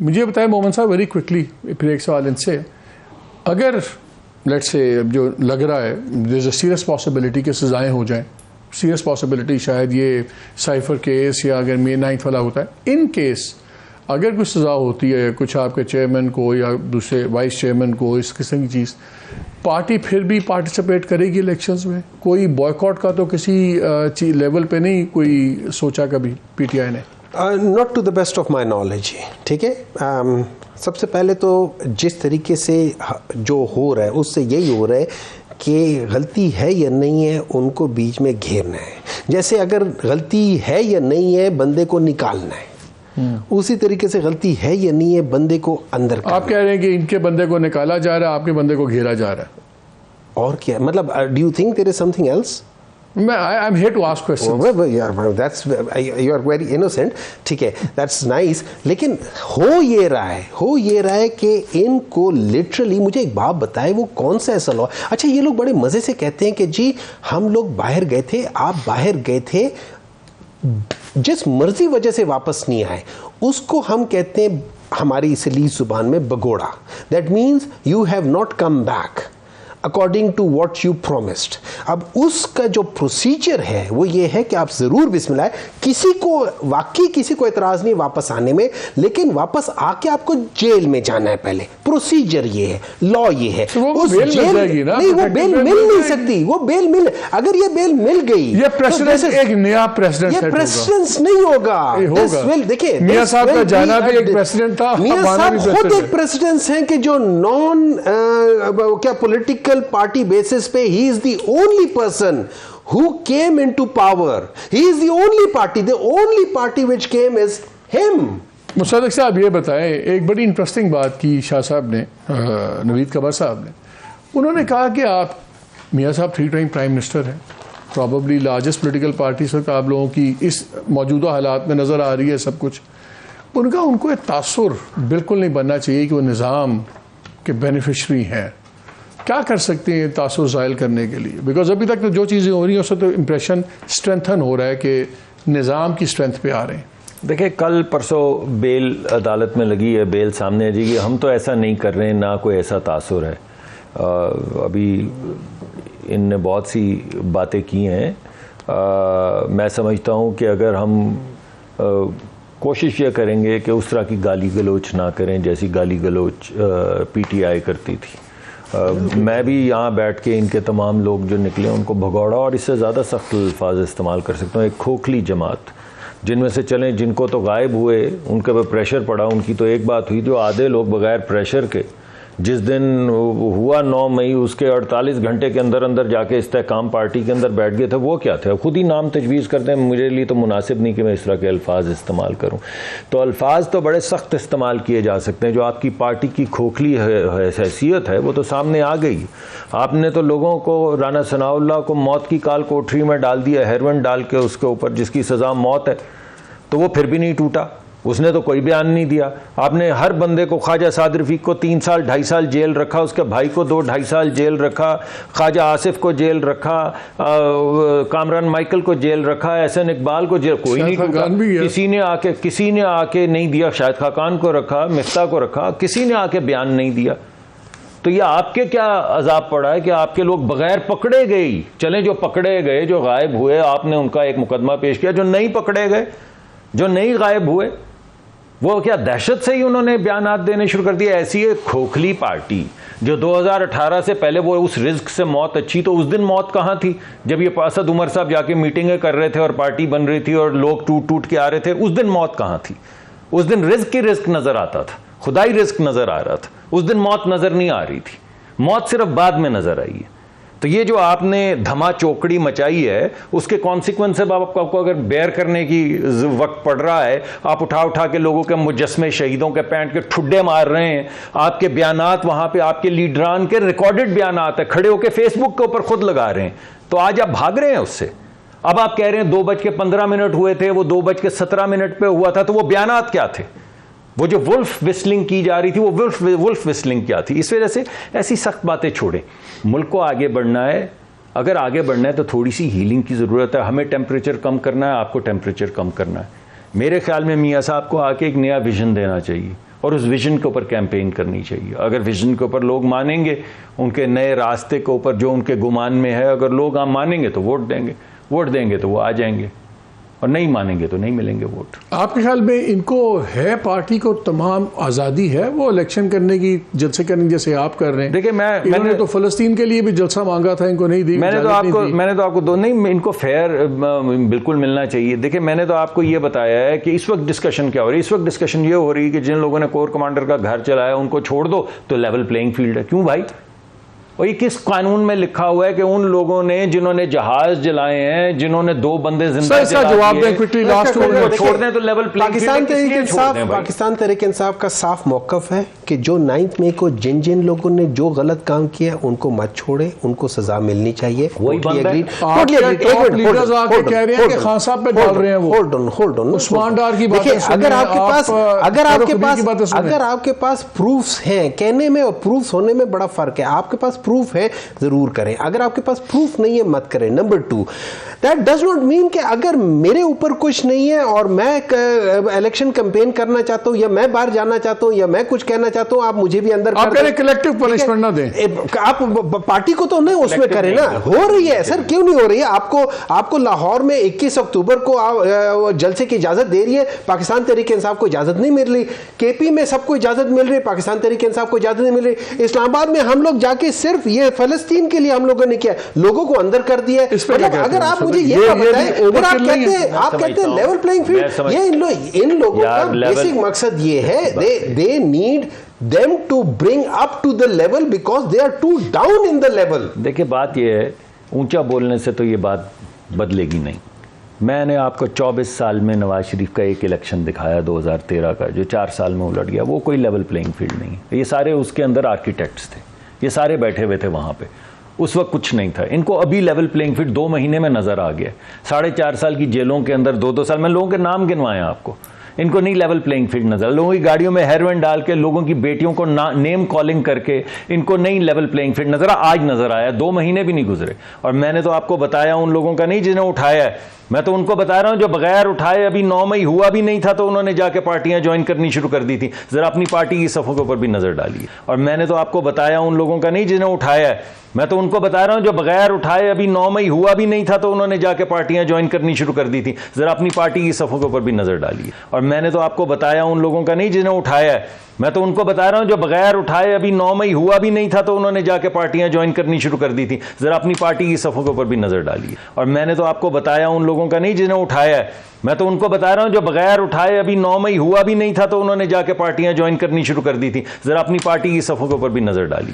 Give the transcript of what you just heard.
मुझे बताएं मोहम्मद साहब वेरी क्विकली, फिर एक सवाल इनसे, अगर लेट्स से जो लग रहा है there is a serious possibility कि सजाएं हो जाएं, सीरियस पॉसिबिलिटी शायद ये साइफर केस या अगर मे 9th वाला होता है, इन केस अगर कुछ सज़ा होती है कुछ आपके चेयरमैन को या दूसरे वाइस चेयरमैन को, इस किस्म की चीज़, पार्टी फिर भी पार्टिसिपेट करेगी इलेक्शंस में? कोई बॉयकॉट का तो किसी लेवल पे नहीं कोई सोचा कभी पीटीआई ने? Not to the best of my knowledge, ठीक है। सबसे पहले तो जिस तरीके से जो हो रहा है उससे यही हो रहा है कि गलती है या नहीं है उनको बीच में घेरना है। जैसे अगर गलती है या नहीं है बंदे को निकालना है, उसी तरीके से गलती है या नहीं है बंदे को अंदर करना। आप कह रहे हैं कि इनके बंदे को निकाला जा रहा है, आपके बंदे को घेरा जा रहा है, और क्या मतलब? Do you think there is something else? I am here to ask questions. That's you are very innocent, ठीक है, दैट्स नाइस। लेकिन हो ये रहा है कि इनको लिटरली, मुझे एक बात बताए वो कौन सा ऐसा लॉ? अच्छा, ये लोग बड़े मजे से कहते हैं कि जी हम लोग बाहर गए थे, आप बाहर गए थे, जिस मर्जी वजह से वापस नहीं आए उसको हम कहते हैं हमारी सलीस जुबान में बगोड़ा। That means you have not come back according to what you promised. अब उसका जो प्रोसीजर है वो ये है कि आप जरूर बिस्मिल्लाह, किसी को एतराज नहीं वापस आने में, लेकिन वापस आके आपको जेल में जाना है पहले। प्रोसीजर ये है, लॉ ये है। उस जेल नहीं, वो बेल मिल नहीं सकती, वो बेल मिल, अगर ये बेल मिल गई, ये प्रेसिडेंट एक नया प्रेसिडेंट, ये प्रेसिडेंट नहीं होगा। देखिए, मियां साहब का जाना भी एक प्रेसिडेंट था, मियां साहब खुद एक प्रेसिडेंट हैं कि जो नॉन क्या पॉलिटिकल party basis पे he is the only person who came into power. He is the only party which came is him. मुसद्दक साहब ये बताएं, एक बड़ी इंटरेस्टिंग बात की शाह साहब ने, नवीद कबर साहब ने, उन्होंने कहा कि आप मियां साहब 3 टाइम प्राइम मिनिस्टर हैं, प्रॉबली लार्जेस्ट पॉलिटिकल पार्टी से आप लोगों की इस मौजूदा हालात में नज़र आ रही है सब कुछ। उनको एक तासुर बिल्कुल नहीं बनना चाहिए कि वो निज़ाम के बेनिफिशरी हैं। क्या कर सकते हैं तासुर ज़ायल करने के लिए? बिकॉज अभी तक तो जो चीज़ें हो रही हैं उससे तो इम्प्रेशन स्ट्रेंथन हो रहा है कि निज़ाम की स्ट्रेंथ पे आ रहे हैं। देखिए, कल परसों बेल अदालत में लगी है, बेल सामने आ जाएगी। हम तो ऐसा नहीं कर रहे हैं, ना कोई ऐसा तासुर है। अभी इनने बहुत सी बातें की हैं। मैं समझता हूँ कि अगर हम कोशिश ये करेंगे कि उस तरह की गाली गलोच ना करें जैसी गाली गलोच पीटीआई करती थी। मैं भी यहाँ बैठ के इनके तमाम लोग जो निकले उनको भगौड़ा और इससे ज़्यादा सख्त अल्फाज इस्तेमाल कर सकता हूँ। एक खोखली जमात जिनमें से चलें, जिनको तो गायब हुए उनके पर प्रेशर पड़ा, उनकी तो एक बात हुई। जो आधे लोग बगैर प्रेशर के जिस दिन हुआ 9 मई उसके 48 घंटे के अंदर अंदर जाके इस्तेहकाम पार्टी के अंदर बैठ गए थे, वो क्या थे? खुद ही नाम तजवीज़ करते हैं। मेरे लिए तो मुनासिब नहीं कि मैं इस तरह के अल्फाज इस्तेमाल करूं। तो अल्फाज तो बड़े सख्त इस्तेमाल किए जा सकते हैं। जो आपकी पार्टी की खोखली हैसियत है वो तो सामने आ गई। आपने तो लोगों को, राना सनाउल्लाह को मौत की काल कोठरी में डाल दिया, हेरोइन डाल के उसके ऊपर, जिसकी सज़ा मौत है, तो वो फिर भी नहीं टूटा। उसने तो कोई बयान नहीं दिया। आपने हर बंदे को, ख्वाजा साद रफ़ीक को 3 साल 2.5 साल जेल रखा, उसके भाई को 2-2.5 साल जेल रखा, ख्वाजा आसिफ को जेल रखा, कामरान माइकल को जेल रखा, एहसन इकबाल को जेल, कोई नहीं टूटा। किसी ने आके नहीं दिया। शाहिद खाकान को रखा, मिफ्ता को रखा, किसी ने आके बयान नहीं दिया। तो ये आपके क्या अजाब पड़ा है कि आपके लोग बगैर पकड़े गए, चले जो पकड़े गए, जो गायब हुए, आपने उनका एक मुकदमा पेश किया। जो नहीं पकड़े गए, जो नहीं गायब हुए, वो क्या दहशत से ही उन्होंने बयानात देने शुरू कर दिए? ऐसी एक खोखली पार्टी जो 2018 से पहले वो उस रिस्क से मौत अच्छी, तो उस दिन मौत कहाँ थी? जब ये असद उमर साहब जाके मीटिंगें कर रहे थे और पार्टी बन रही थी और लोग टूट के आ रहे थे, उस दिन मौत कहाँ थी? उस दिन रिस्क ही रिस्क नजर आता था, खुदाई रिस्क नजर आ रहा था। उस दिन मौत नजर नहीं आ रही थी, मौत सिर्फ बाद में नजर आई है। तो ये जो आपने धमा चौकड़ी मचाई है, उसके कॉन्सिक्वेंस आपको अगर बेयर करने की वक्त पड़ रहा है, आप उठा के लोगों के मुजस्मे, शहीदों के पैंट के ठुड्डे मार रहे हैं। आपके बयानात वहां पे, आपके लीडरान के रिकॉर्डेड बयानात है, खड़े होकर फेसबुक के ऊपर खुद लगा रहे हैं। तो आज आप भाग रहे हैं उससे। अब आप कह रहे हैं 2:15 हुए थे, वो 2:17 पे हुआ था, तो वो बयानात क्या थे? वो जो वुल्फ विस्लिंग की जा रही थी, वो वुल्फ विस्लिंग क्या थी? इस वजह से ऐसी सख्त बातें छोड़ें। मुल्क को आगे बढ़ना है, अगर आगे बढ़ना है तो थोड़ी सी हीलिंग की ज़रूरत है। हमें टेम्परेचर कम करना है, आपको टेम्परेचर कम करना है। मेरे ख्याल में मियाँ साहब को आके एक नया विजन देना चाहिए और उस विजन के ऊपर कैंपेन करनी चाहिए। अगर विजन के ऊपर लोग मानेंगे, उनके नए रास्ते के ऊपर जो उनके गुमान में है, अगर लोग मानेंगे तो वोट देंगे तो वो आ जाएंगे, और नहीं मानेंगे तो नहीं मिलेंगे वोट। आपके ख्याल में इनको है, पार्टी को तमाम आज़ादी है वो इलेक्शन करने की, जलसे करने जैसे आप कर रहे हैं? देखिए, मैंने तो फ़लस्तीन के लिए भी जलसा मांगा था, इनको नहीं दी। मैंने तो आपको दो नहीं, इनको फेयर बिल्कुल मिलना चाहिए। देखिए, मैंने तो आपको ये बताया है कि इस वक्त डिस्कशन क्या हो रही है। इस वक्त डिस्कशन ये हो रही है कि जिन लोगों ने कोर कमांडर का घर चलाया उनको छोड़ दो तो लेवल प्लेइंग फील्ड है। क्यों भाई? और ये किस कानून में लिखा हुआ है कि उन लोगों ने जिन्होंने जहाज जलाए हैं, जिन्होंने 2 बंदे जिंदा जवाब दें क्विकली, लास्ट छोड़ दें तो level playing field. Pakistan Tehreek Insaf का साफ मौकफ है कि जो 9 मई को जिन लोगों ने जो गलत काम किया उनको मत छोड़े, उनको सजा मिलनी चाहिए। लीडर्स आके कह रहे हैं कि खान साहब पे डाल रहे हैं वो। होल्ड ऑन उस्मान डार की बात है। अगर आपके पास प्रूफ्स हैं, कहने में और प्रूफ्स होने में बड़ा फर्क है। आपके पास प्रूफ है, जरूर करें। अगर आपके पास प्रूफ नहीं है, मत करें। Number 2, that does not mean कि अगर मेरे ऊपर कुछ नहीं है और मैं इलेक्शन कैंपेन करना चाहता हूं, या मैं बाहर जाना चाहता हूं, या मैं कुछ कहना चाहता हूं, आप मुझे भी अंदर आप कह रहे कलेक्टिव पनिशमेंट ना दें। आप पार्टी को तो नहीं उसमें करें ना। हो रही है सर, क्यों नहीं हो रही है? आपको लाहौर में 21 अक्टूबर को जलसे की इजाजत दे रही है, पाकिस्तान तहरीक इंसाफ को इजाजत नहीं मिल रही। केपी में सबको इजाजत मिल रही है, पाकिस्तान तहरीक इंसाफ को इजाजत नहीं मिल रही। इस्लामाबाद में हम लोग जाके सिर्फ ये फलस्तीन के लिए हम लोगों ने किया, लोगों को अंदर कर दिया। अगर आप मुझे ये बताएं, अगर आप कहते हैं लेवल प्लेइंग फील्ड, ये इन लोगों का बेसिक मकसद ये है, they need them to bring up to the level because they are too down in the level। देखिए, बात ये है, ऊंचा बोलने से तो ये बात बदलेगी नहीं। मैंने आपको 24 साल में नवाज शरीफ का एक इलेक्शन दिखाया 2013 का, जो 4 साल में उलट गया। वो कोई लेवल प्लेइंग फील्ड नहीं है। ये सारे उसके अंदर आर्किटेक्ट्स थे, ये सारे बैठे हुए थे वहाँ पे। उस वक्त कुछ नहीं था। इनको अभी लेवल प्लेइंग फील्ड 2 महीने में नजर आ गया। 4.5 साल की जेलों के अंदर 2-2 साल में लोगों के नाम गिनवाए आपको। इनको नहीं लेवल प्लेइंग फील्ड नजर। लोगों की गाड़ियों में हेरोइन डाल के, लोगों की बेटियों को नेम कॉलिंग करके, इनको नहीं लेवल प्लेइंग फील्ड नजर। आज नजर आया, 2 महीने भी नहीं गुजरे। और मैंने तो आपको बताया उन लोगों का नहीं जिन्हें उठाया है, मैं तो उनको बता रहा हूं जो बगैर उठाए, अभी 9 मई हुआ भी नहीं था तो उन्होंने जाके पार्टियां ज्वाइन करनी शुरू कर दी थी। जरा अपनी पार्टी की सफों के ऊपर भी नजर डालिए। और मैंने तो आपको बताया उन लोगों का नहीं जिन्हें उठाया है, मैं तो उनको बता रहा हूं जो बगैर उठाए, अभी 9 मई हुआ भी नहीं था तो उन्होंने जाके पार्टियां ज्वाइन करनी शुरू कर दी थी। जरा अपनी पार्टी की सफों के ऊपर भी नजर डालिए। और मैंने तो आपको बताया उन लोगों का नहीं जिन्हें उठाया है, मैं तो उनको बता रहा हूं जो बगैर उठाए, अभी 9 मई हुआ भी नहीं था तो उन्होंने जाके पार्टियां ज्वाइन करनी शुरू कर दी थी। जरा अपनी पार्टी की सफों के ऊपर भी नजर डालिए। और मैंने तो आपको बताया उन लोगों का नहीं जिन्हें उठाया है, मैं तो उनको बता रहा हूं जो बगैर उठाए, अभी 9 मई हुआ भी नहीं था तो उन्होंने जाके पार्टियां ज्वाइन करनी शुरू कर दी थी। जरा अपनी पार्टी की सफों के ऊपर भी नजर डालिए।